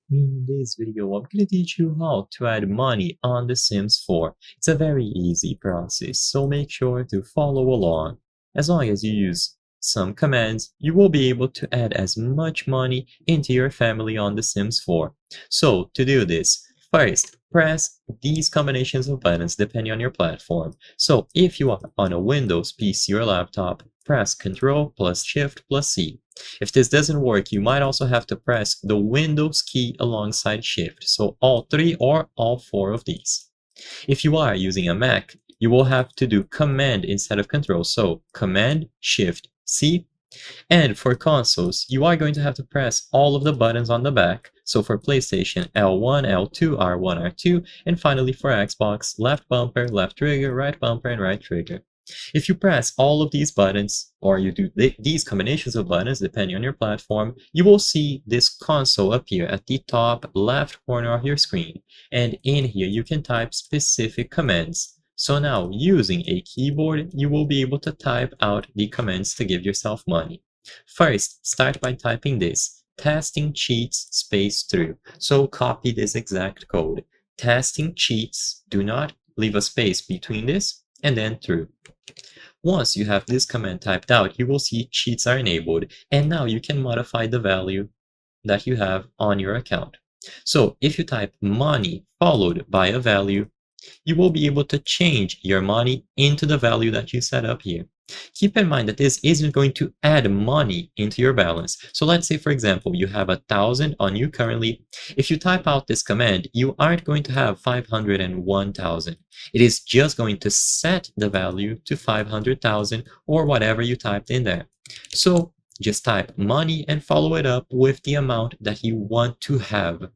In this video, I'm going to teach you how to add money on The Sims 4. It's a very easy process, so make sure to follow along. As long as you use some commands, you will be able to add as much money into your family on The Sims 4. So, to do this, first, press these combinations of buttons depending on your platform. So, if you are on a Windows PC or laptop, press Ctrl plus Shift plus C. If this doesn't work, you might also have to press the Windows key alongside Shift, so all three or all four of these. If you are using a Mac, you will have to do Command instead of Control, so Command, Shift, C. And for consoles, you are going to have to press all of the buttons on the back, so for PlayStation, L1, L2, R1, R2, and finally for Xbox, left bumper, left trigger, right bumper, and right trigger. If you press all of these buttons, or you do these combinations of buttons depending on your platform, you will see this console appear at the top left corner of your screen. And in here you can type specific commands. So now, using a keyboard, you will be able to type out the commands to give yourself money. First, start by typing this, testing cheats space through. So copy this exact code. Testing cheats, do not leave a space between this, and then through. Once you have this command typed out, you will see cheats are enabled, and now you can modify the value that you have on your account. So if you type money followed by a value, you will be able to change your money into the value that you set up here. Keep in mind that this isn't going to add money into your balance. So let's say, for example, you have 1,000 on you currently. If you type out this command, you aren't going to have 501,000. It is just going to set the value to 500,000 or whatever you typed in there. So just type money and follow it up with the amount that you want to have.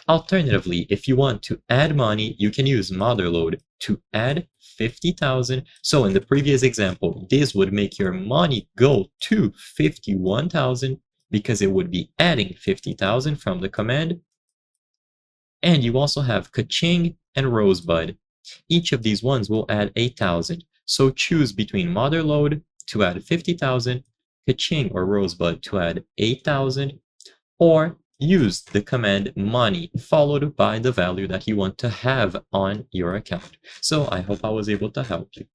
Alternatively, if you want to add money, you can use motherload to add 50,000. So in the previous example, this would make your money go to 51,000 because it would be adding 50,000 from the command. And you also have Kaching and Rosebud. Each of these ones will add 8,000. So choose between motherload to add 50,000, Kaching or Rosebud to add 8,000, or use the command money followed by the value that you want to have on your account. So I hope I was able to help you.